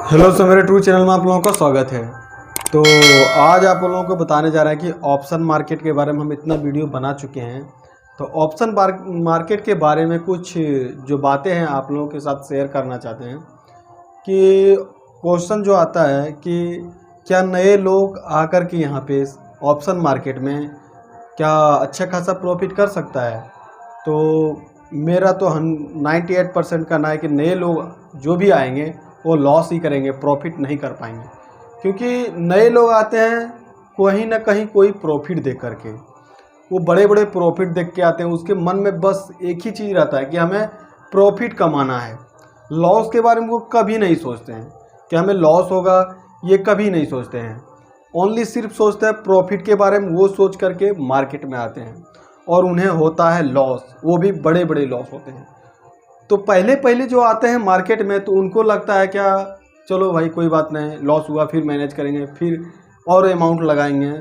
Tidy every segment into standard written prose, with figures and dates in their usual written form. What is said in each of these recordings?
Hello सो मेरे true channel में आप लोगों का स्वागत है। तो आज आप लोगों को बताने जा रहे हैं कि ऑप्शन मार्केट के बारे में हम इतना वीडियो बना चुके हैं। तो ऑप्शन मार्केट के बारे में कुछ जो बातें हैं आप लोगों के साथ शेयर करना चाहते हैं कि क्वेश्चन जो आता है कि क्या नए लोग आकर के यहाँ पे ऑप्शन मार्केट में क्या अच्छा खासा प्रॉफिट कर सकता है। तो मेरा तो 98% कहना है कि नए लोग जो भी आएंगे वो लॉस ही करेंगे, प्रॉफिट नहीं कर पाएंगे। क्योंकि नए लोग आते हैं कहीं ना कहीं कोई प्रॉफिट देख करके, वो बड़े बड़े प्रॉफिट देख के आते हैं। उसके मन में बस एक ही चीज़ रहता है कि हमें प्रॉफिट कमाना है। लॉस के बारे में वो कभी नहीं सोचते हैं कि हमें लॉस होगा, ये कभी नहीं सोचते हैं। ओनली सिर्फ सोचते हैं प्रॉफिट के बारे में। वो सोच करके मार्केट में आते हैं और उन्हें होता है लॉस, वो भी बड़े बड़े लॉस होते हैं। तो पहले पहले जो आते हैं मार्केट में तो उनको लगता है क्या चलो भाई कोई बात नहीं, लॉस हुआ फिर मैनेज करेंगे, फिर और अमाउंट लगाएंगे।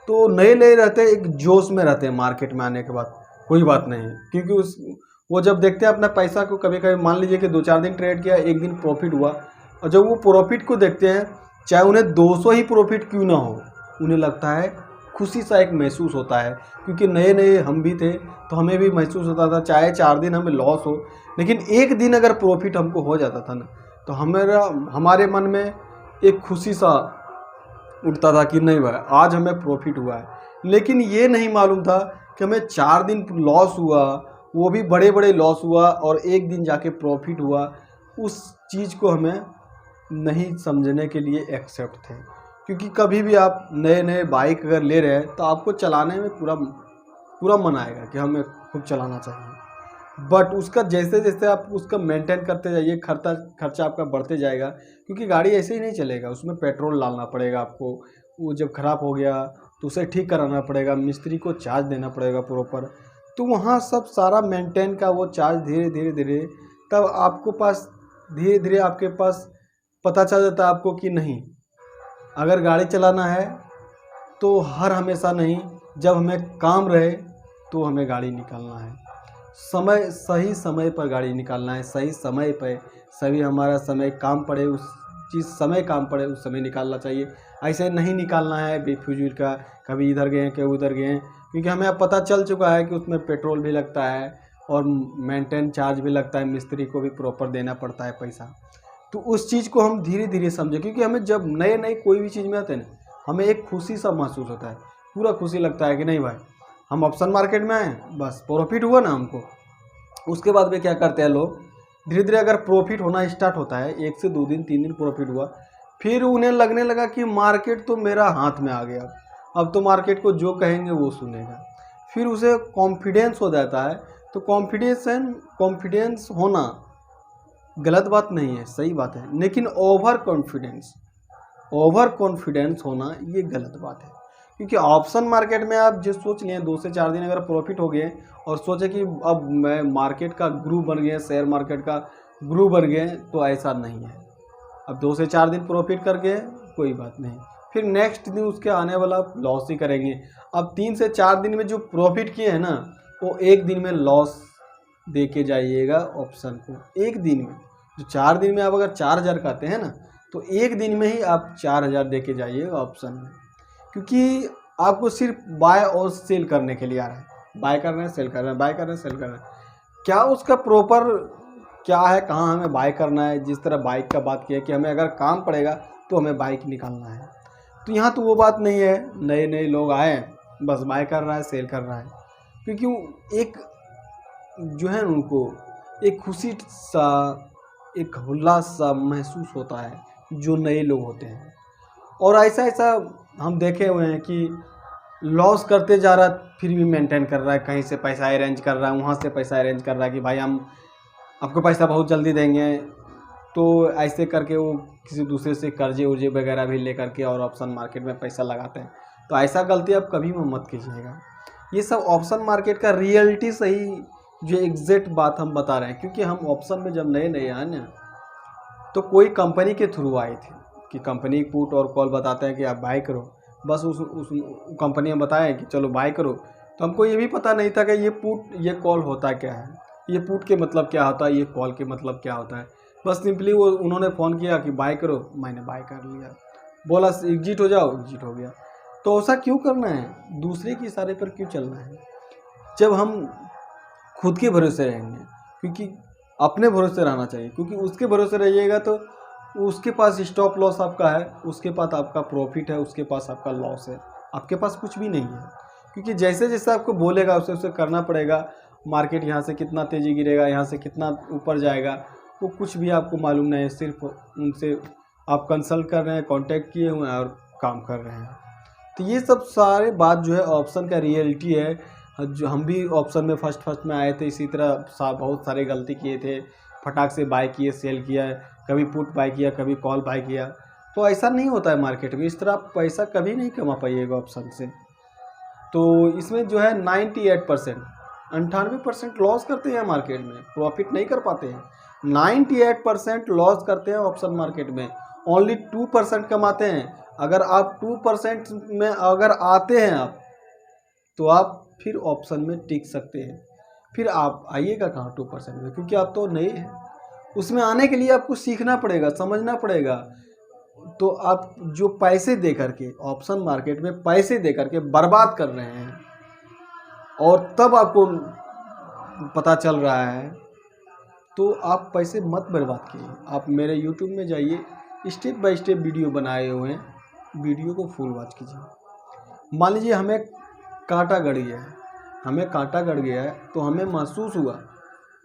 तो नए नए रहते हैं, एक जोश में रहते हैं मार्केट में आने के बाद, कोई बात नहीं। क्योंकि वो जब देखते हैं अपना पैसा को, कभी कभी मान लीजिए कि 2-4 दिन ट्रेड किया, एक दिन प्रॉफिट हुआ, और जब वो प्रॉफिट को देखते हैं, चाहे उन्हें 200 ही प्रॉफिट क्यों ना हो, उन्हें लगता है खुशी सा एक महसूस होता है। क्योंकि नए नए हम भी थे तो हमें भी महसूस होता था, चाहे 4 दिन हमें लॉस हो, लेकिन एक दिन अगर प्रॉफिट हमको हो जाता था ना, तो हमारे मन में एक खुशी सा उठता था कि नहीं भाई आज हमें प्रॉफिट हुआ है। लेकिन ये नहीं मालूम था कि हमें 4 दिन लॉस हुआ, वो भी बड़े बड़े लॉस हुआ, और एक दिन जाके प्रॉफिट हुआ। उस चीज़ को हमें नहीं समझने के लिए एक्सेप्ट थे। क्योंकि कभी भी आप नए नए बाइक अगर ले रहे हैं तो आपको चलाने में पूरा पूरा मन आएगा कि हमें खूब चलाना चाहिए। बट उसका जैसे जैसे आप उसका मेंटेन करते जाइए, खर्चा आपका बढ़ते जाएगा। क्योंकि गाड़ी ऐसे ही नहीं चलेगा, उसमें पेट्रोल डालना पड़ेगा आपको। वो जब ख़राब हो गया तो उसे ठीक कराना पड़ेगा, मिस्त्री को चार्ज देना पड़ेगा प्रॉपर। तो वहाँ सब सारा मेंटेन का वो चार्ज धीरे धीरे धीरे तब आपको पास धीरे धीरे आपके पास पता चल जाता है आपको कि नहीं, अगर गाड़ी चलाना है तो हर हमेशा नहीं, जब हमें काम रहे तो हमें गाड़ी निकालना है। सही समय पर गाड़ी निकालना है, सही समय पर सभी हमारा समय काम पड़े, उस चीज़ समय काम पड़े उस समय निकालना चाहिए। ऐसे नहीं निकालना है बेफिजूल का, कभी इधर गए कभी उधर गए। क्योंकि हमें अब पता चल चुका है कि उसमें पेट्रोल भी लगता है और मेंटेन चार्ज भी लगता है, मिस्त्री को भी प्रॉपर देना पड़ता है पैसा। तो उस चीज़ को हम धीरे धीरे समझें। क्योंकि हमें जब नए नए कोई भी चीज़ में आते हैं ना, हमें एक खुशी सा महसूस होता है, पूरा खुशी लगता है कि नहीं भाई हम ऑप्शन मार्केट में आए, बस प्रॉफिट हुआ ना हमको। उसके बाद में क्या करते हैं लोग, धीरे धीरे अगर प्रॉफिट होना स्टार्ट होता है, 1 से 2 दिन 3 दिन प्रॉफिट हुआ, फिर उन्हें लगने लगा कि मार्केट तो मेरा हाथ में आ गया, अब तो मार्केट को जो कहेंगे वो सुनेगा। फिर उसे कॉन्फिडेंस हो जाता है। तो कॉन्फिडेंस होना गलत बात नहीं है, सही बात है, लेकिन ओवर कॉन्फिडेंस होना ये गलत बात है। क्योंकि ऑप्शन मार्केट में आप जो सोच लिए 2 से 4 दिन अगर प्रॉफिट हो गए और सोचे कि अब मैं मार्केट का गुरु बन गया, शेयर मार्केट का गुरु बन गए, तो ऐसा नहीं है। अब 2 से 4 दिन प्रॉफिट कर गए कोई बात नहीं, फिर नेक्स्ट दिन उसके आने वाला लॉस ही करेंगे। अब 3 से 4 दिन में जो प्रॉफिट किए हैं ना, वो एक दिन में लॉस दे के जाइएगा ऑप्शन को। एक दिन में जो 4 दिन में आप अगर 4,000 कहते हैं ना, तो एक दिन में ही आप 4,000 दे के जाइएगा ऑप्शन में। क्योंकि आपको सिर्फ बाय और सेल करने के लिए आ रहा है, बाय कर रहे हैं सेल कर रहे हैं, बाय कर रहे हैं सेल कर रहे हैं। क्या उसका प्रॉपर क्या है, कहाँ हमें बाय करना है। जिस तरह बाइक का बात किया कि हमें अगर काम पड़ेगा तो हमें बाइक निकालना है, तो यहाँ तो वो बात नहीं है। नए नए लोग आए, बस बाय कर रहा है सेल कर रहा है। क्योंकि एक जो है उनको एक खुशी सा, एक उल्लास सा महसूस होता है जो नए लोग होते हैं। और ऐसा ऐसा हम देखे हुए हैं कि लॉस करते जा रहा है फिर भी मेंटेन कर रहा है, कहीं से पैसा अरेंज कर रहा है, वहाँ से पैसा अरेंज कर रहा है कि भाई हम आपको पैसा बहुत जल्दी देंगे। तो ऐसे करके वो किसी दूसरे से कर्जे उर्जे वगैरह भी ले करके और ऑप्शन मार्केट में पैसा लगाते हैं। तो ऐसा गलती आप कभी मत कीजिएगा। ये सब ऑप्शन मार्केट का रियलिटी सही जो एग्जैक्ट बात हम बता रहे हैं। क्योंकि हम ऑप्शन में जब नए नए आए ना, तो कोई कंपनी के थ्रू आए थे कि कंपनी पुट और कॉल बताते हैं कि आप बाय करो, बस उस कंपनी ने बताया कि चलो बाय करो। तो हमको ये भी पता नहीं था कि ये पुट ये कॉल होता क्या है, ये पुट के मतलब क्या होता है, ये कॉल के मतलब क्या होता है। बस सिंपली वो उन्होंने फ़ोन किया कि बाय करो, मैंने बाय कर लिया, बोला एग्जिट हो जाओ, एग्जिट हो गया। तो ऐसा क्यों करना है, दूसरे के इशारे पर क्यों चलना है, जब हम खुद के भरोसे रहेंगे। क्योंकि अपने भरोसे रहना चाहिए, क्योंकि उसके भरोसे रहिएगा तो उसके पास स्टॉप लॉस आपका है, उसके पास आपका प्रॉफिट है, उसके पास आपका लॉस है, आपके पास कुछ भी नहीं है। क्योंकि जैसे जैसे आपको बोलेगा उसे उसे करना पड़ेगा। मार्केट यहाँ से कितना तेज़ी गिरेगा, यहाँ से कितना ऊपर जाएगा, वो कुछ भी आपको मालूम नहीं है। सिर्फ उनसे आप कंसल्ट कर रहे हैं, कांटेक्ट किए हुए हैं और काम कर रहे हैं। तो ये सब सारे बात जो है ऑप्शन का रियलिटी है। जो हम भी ऑप्शन में फर्स्ट में आए थे, इसी तरह बहुत सारे गलती किए थे, फटाक से बाय किए, सेल किया, कभी पुट बाय किया, कभी कॉल बाय किया। तो ऐसा नहीं होता है मार्केट में, इस तरह आप पैसा कभी नहीं कमा पाइएगा ऑप्शन से। तो इसमें जो है 98% 98% लॉस करते हैं मार्केट में, प्रॉफिट नहीं कर पाते हैं। 98% लॉस करते हैं ऑप्शन मार्केट में, ओनली 2% कमाते हैं। अगर आप 2% में अगर आते हैं आप, तो आप फिर ऑप्शन में टिक सकते हैं। फिर आप आइएगा कहाँ 2% में, क्योंकि आप तो नए हैं। उसमें आने के लिए आपको सीखना पड़ेगा, समझना पड़ेगा। तो आप जो पैसे दे करके ऑप्शन मार्केट में पैसे दे करके बर्बाद कर रहे हैं, और तब आपको पता चल रहा है, तो आप पैसे मत बर्बाद कीजिए। आप मेरे यूट्यूब में जाइए, स्टेप बाय स्टेप वीडियो बनाए हुए हैं, वीडियो को फुल वॉच कीजिए। मान लीजिए हमें कांटा गड़ गया है, तो हमें महसूस हुआ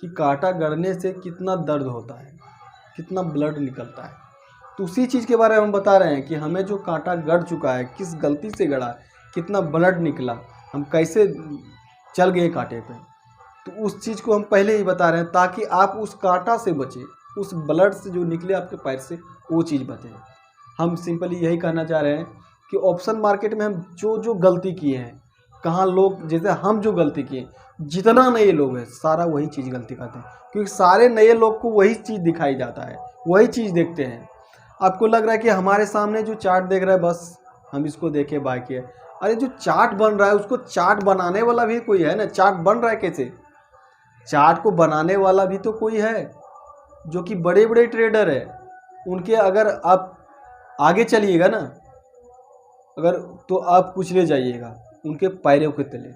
कि कांटा गड़ने से कितना दर्द होता है, कितना ब्लड निकलता है। तो उसी चीज़ के बारे में हम बता रहे हैं कि हमें जो कांटा गड़ चुका है, किस गलती से गड़ा, कितना ब्लड निकला, हम कैसे चल गए कांटे पे। तो उस चीज़ को हम पहले ही बता रहे हैं, ताकि आप उस कांटा से बचे, उस ब्लड से जो निकले आपके पैर से, वो चीज़ बचे। हम सिंपली यही कहना चाह रहे हैं कि ऑप्शन मार्केट में हम जो गलती किए हैं, कहाँ लोग, जैसे हम जो गलती किए, जितना नए लोग हैं सारा वही चीज़ गलती करते हैं। क्योंकि सारे नए लोग को वही चीज़ दिखाई जाता है, वही चीज़ देखते हैं। आपको लग रहा है कि हमारे सामने जो चार्ट देख रहा है, बस हम इसको देखे बाय किए। अरे जो चार्ट बन रहा है, उसको चार्ट बनाने वाला भी कोई है ना। चार्ट बन रहा है कैसे, चार्ट को बनाने वाला भी तो कोई है, जो कि बड़े बड़े ट्रेडर है। उनके अगर आप आगे चलिएगा ना, अगर तो आप कुछ ले जाइएगा उनके पैरों के तले,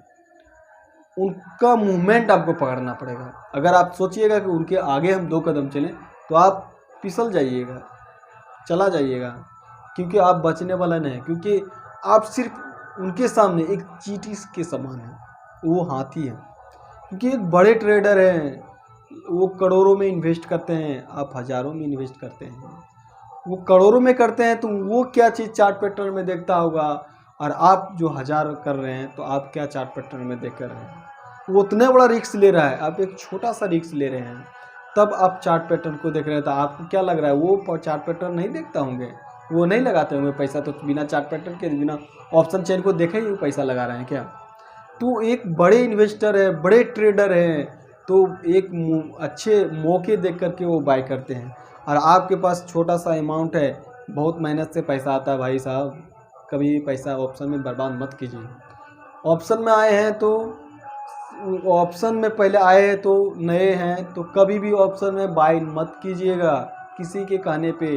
उनका मूवमेंट आपको पकड़ना पड़ेगा। अगर आप सोचिएगा कि उनके आगे हम 2 कदम चलें, तो आप फिसल जाइएगा, चला जाइएगा, क्योंकि आप बचने वाला नहीं। क्योंकि आप सिर्फ उनके सामने एक चींटी के समान हैं, वो हाथी हैं। क्योंकि एक बड़े ट्रेडर हैं, वो करोड़ों में इन्वेस्ट करते हैं, आप हज़ारों में इन्वेस्ट करते हैं। वो करोड़ों में करते हैं, तो वो क्या चीज़ चार्ट पैटर्न में देखता होगा, और आप जो 1000 कर रहे हैं, तो आप क्या चार्ट पैटर्न में देख कर रहे हैं। वो उतने बड़ा रिस्क ले रहा है, आप एक छोटा सा रिस्क ले रहे हैं, तब आप चार्ट पैटर्न को देख रहे हैं। तो आपको क्या लग रहा है, वो चार्ट पैटर्न नहीं देखता होंगे, वो नहीं लगाते होंगे पैसा। तो बिना चार्ट पैटर्न के, बिना ऑप्शन चेन को देखे ही वो पैसा लगा रहे हैं क्या। तो एक बड़े इन्वेस्टर है, बड़े ट्रेडर हैं, तो एक अच्छे मौके देख करके वो बाय करते हैं। और आपके पास छोटा सा अमाउंट है, बहुत मेहनत से पैसा आता है भाई साहब, कभी पैसा ऑप्शन में बर्बाद मत कीजिए। ऑप्शन में आए हैं तो ऑप्शन में पहले आए हैं तो नए हैं, तो कभी भी ऑप्शन में बाय मत कीजिएगा किसी के कहने पे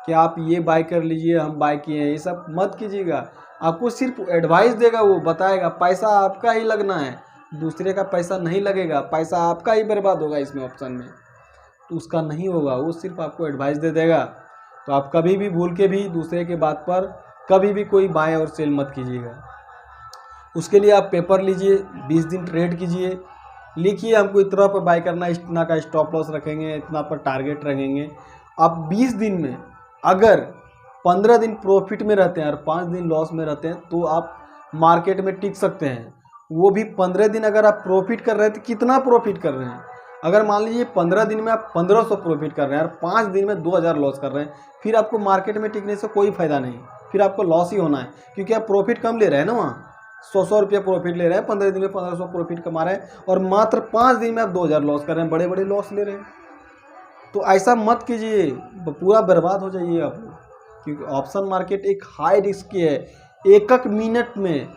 कि आप ये बाय कर लीजिए, हम बाय किए हैं, ये सब मत कीजिएगा। आपको सिर्फ एडवाइस देगा, वो बताएगा, पैसा आपका ही लगना है, दूसरे का पैसा नहीं लगेगा। पैसा आपका ही बर्बाद होगा इसमें ऑप्शन में, तो उसका नहीं होगा। वो सिर्फ आपको एडवाइस दे देगा। तो आप कभी भी भूल के भी दूसरे के बात पर कभी भी कोई बाय और सेल मत कीजिएगा। उसके लिए आप पेपर लीजिए, 20 दिन ट्रेड कीजिए, लिखिए हमको इतना पर बाय करना है, इतना का स्टॉप लॉस रखेंगे, इतना पर टारगेट रखेंगे। आप 20 दिन में अगर 15 दिन प्रॉफिट में रहते हैं और 5 दिन लॉस में रहते हैं, तो आप मार्केट में टिक सकते हैं। वो भी 15 दिन अगर आप प्रॉफिट कर रहे हैं, तो कितना प्रॉफिट कर रहे हैं। अगर मान लीजिए 15 दिन में आप 1500 प्रॉफिट कर रहे हैं और 5 दिन में 2000 लॉस कर रहे हैं, फिर आपको मार्केट में टिकने से कोई फ़ायदा नहीं, फिर आपको लॉस ही होना है। क्योंकि आप प्रॉफिट कम ले रहे हैं ना, वहाँ 100 रुपये प्रॉफिट ले रहे हैं, 15 दिन में 1500 प्रॉफिट कमा रहे हैं, और मात्र 5 दिन में आप 2000 लॉस कर रहे हैं, बड़े बड़े लॉस ले रहे हैं। तो ऐसा मत कीजिए, पूरा बर्बाद हो जाइए आप। क्योंकि ऑप्शन मार्केट एक हाई रिस्क की है। एक मिनट में,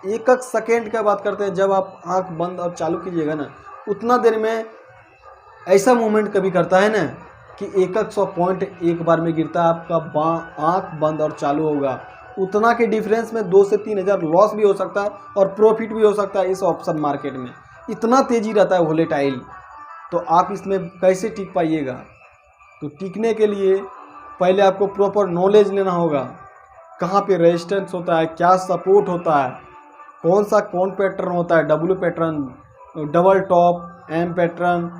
एक सेकेंड का बात करते हैं, जब आप आंख बंद और चालू कीजिएगा ना, उतना देर में ऐसा मूवमेंट कभी करता है ना कि 100 पॉइंट एक बार में गिरता है, आपका आंख बंद और चालू होगा, उतना के डिफरेंस में 2 से 3 हज़ार लॉस भी हो सकता है और प्रॉफिट भी हो सकता है। इस ऑप्शन मार्केट में इतना तेज़ी रहता है वोलेटाइल, तो आप इसमें कैसे टिक पाइएगा? तो टिकने के लिए पहले आपको प्रॉपर नॉलेज लेना होगा, कहाँ पे रेजिस्टेंस होता है, क्या सपोर्ट होता है, कौन पैटर्न होता है, W pattern, double top, M pattern,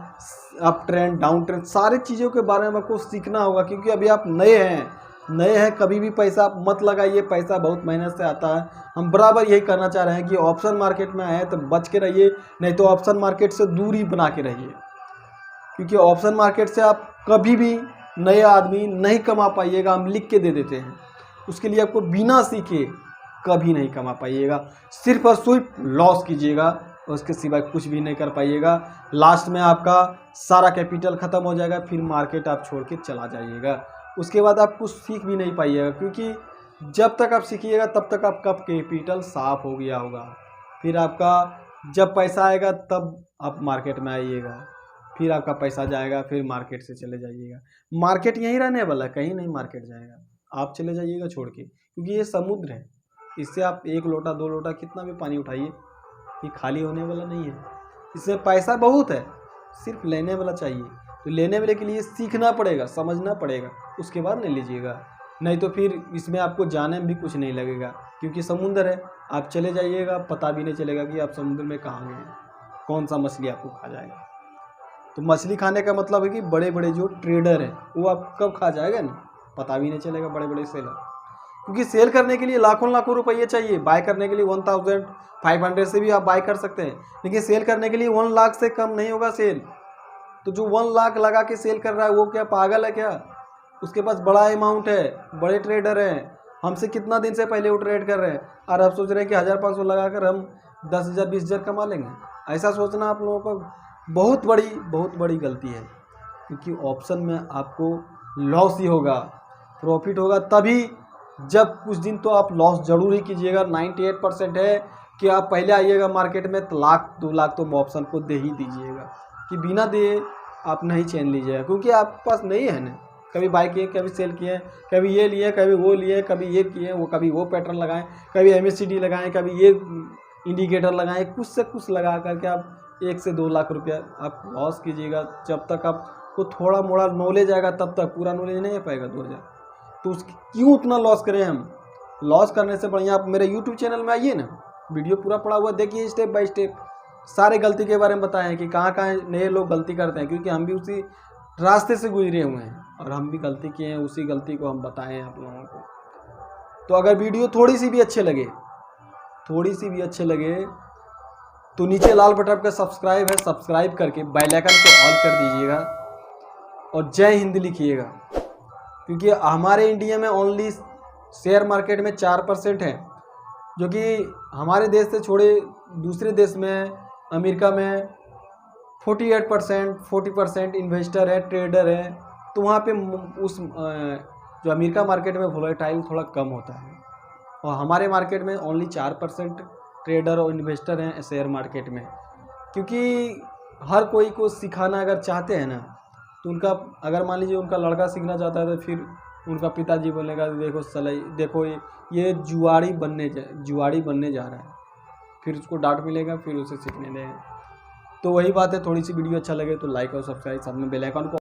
up trend, down trend, सारी चीज़ों के बारे में आपको सीखना होगा। क्योंकि अभी आप नए हैं, कभी भी पैसा मत लगाइए, पैसा बहुत मेहनत से आता है। हम बराबर यही करना चाह रहे हैं कि ऑप्शन मार्केट में आए तो बच के रहिए, नहीं तो ऑप्शन मार्केट से दूरी बना के रहिए। क्योंकि ऑप्शन मार्केट से आप कभी भी नए आदमी नहीं कमा पाइएगा, हम लिख के दे देते हैं। उसके लिए आपको बिना सीखे कभी नहीं कमा पाइएगा, सिर्फ और सिर्फ लॉस कीजिएगा, उसके सिवाय कुछ भी नहीं कर पाइएगा। लास्ट में आपका सारा कैपिटल ख़त्म हो जाएगा, फिर मार्केट आप छोड़ के चला जाइएगा। उसके बाद आप कुछ सीख भी नहीं पाइएगा, क्योंकि जब तक आप सीखिएगा तब तक आपका कैपिटल साफ हो गया होगा। फिर आपका जब पैसा आएगा तब आप मार्केट में आइएगा, फिर आपका पैसा जाएगा, फिर मार्केट से चले जाइएगा। मार्केट यहीं रहने वाला, कहीं नहीं मार्केट जाएगा, आप चले जाइएगा छोड़ के। क्योंकि ये समुद्र है, इससे आप 1 लोटा 2 लोटा कितना भी पानी उठाइए, ये खाली होने वाला नहीं है। इसमें पैसा बहुत है, सिर्फ लेने वाला चाहिए। तो लेने वाले के लिए सीखना पड़ेगा, समझना पड़ेगा, उसके बाद ले लीजिएगा। नहीं तो फिर इसमें आपको जाने में भी कुछ नहीं लगेगा, क्योंकि समुद्र है, आप चले जाइएगा, पता भी नहीं चलेगा कि आप समुद्र में कहाँ गए हैं, कौन सा मछली आपको खा जाएगा। तो मछली खाने का मतलब है कि बड़े बड़े जो ट्रेडर हैं वो आप कब खा जाएगा ना, पता भी नहीं चलेगा, बड़े बड़े सेलर। क्योंकि सेल करने के लिए लाखों लाखों रुपये चाहिए, बाय करने के लिए 1500 से भी आप बाय कर सकते हैं, लेकिन सेल करने के लिए 1 लाख से कम नहीं होगा सेल। तो जो 1 लाख लगा के सेल कर रहा है वो क्या पागल है क्या? उसके पास बड़ा अमाउंट है, बड़े ट्रेडर हैं, हमसे कितना दिन से पहले वो ट्रेड कर रहे हैं, और अब सोच रहे हैं कि 1500 लगाकर हम 10,000 20,000 कमा लेंगे। ऐसा सोचना आप लोगों को बहुत बड़ी गलती है। क्योंकि ऑप्शन में आपको लॉस ही होगा, प्रॉफिट होगा तभी जब कुछ दिन तो आप लॉस जरूर ही कीजिएगा। 98% है कि आप पहले आइएगा मार्केट में तो 1,00,000 2 लाख तो ऑप्शन को दे ही दीजिएगा, कि बिना दिए आप नहीं चैन लीजिएगा। क्योंकि आपके पास नहीं है ना, कभी बाय किए, कभी सेल किए, कभी ये लिए, कभी वो लिए, कभी ये किए, वो कभी वो पैटर्न लगाएं, कभी MACD लगाएं, कभी ये इंडिकेटर लगाएं, कुछ से कुछ लगा करके आप 1 से 2 लाख रुपया आप लॉस कीजिएगा। जब तक आपको थोड़ा मोड़ा नॉलेज आएगा तब तक, पूरा नॉलेज नहीं आ पाएगा 2000, तो क्यों उतना लॉस करें हम? लॉस करने से बढ़िया आप मेरे YouTube चैनल में आइए ना, वीडियो पूरा पड़ा हुआ देखिए, स्टेप बाय स्टेप सारे गलती के बारे में बताए हैं कि कहाँ कहाँ नए लोग गलती करते हैं। क्योंकि हम भी उसी रास्ते से गुजरे हुए हैं और हम भी गलती किए हैं, उसी गलती को हम बताएं हैं आप लोगों को। तो अगर वीडियो थोड़ी सी भी अच्छे लगे तो नीचे लाल बटन का सब्सक्राइब है, सब्सक्राइब करके बेल आइकन को ऑल कर दीजिएगा और जय हिंद लिखिएगा। क्योंकि हमारे इंडिया में ओनली शेयर मार्केट में 4% है, जो कि हमारे देश से छोड़े दूसरे देश में, अमेरिका में 40% इन्वेस्टर है, ट्रेडर है। तो वहाँ पे उस जो अमेरिका मार्केट में वोलेटाइल थोड़ा कम होता है, और हमारे मार्केट में ओनली 4% ट्रेडर और इन्वेस्टर हैं शेयर मार्केट में। क्योंकि हर कोई को सिखाना अगर चाहते हैं ना, तो उनका अगर मान लीजिए उनका लड़का सीखना चाहता है तो फिर उनका पिताजी बोलेगा देखो सलाई, देखो ये जुआड़ी बनने जा रहा है, फिर उसको डांट मिलेगा, फिर उसे सीखने देगा। तो वही बात है, थोड़ी सी वीडियो अच्छा लगे तो लाइक और सब्सक्राइब, साथ में बेल आइकन को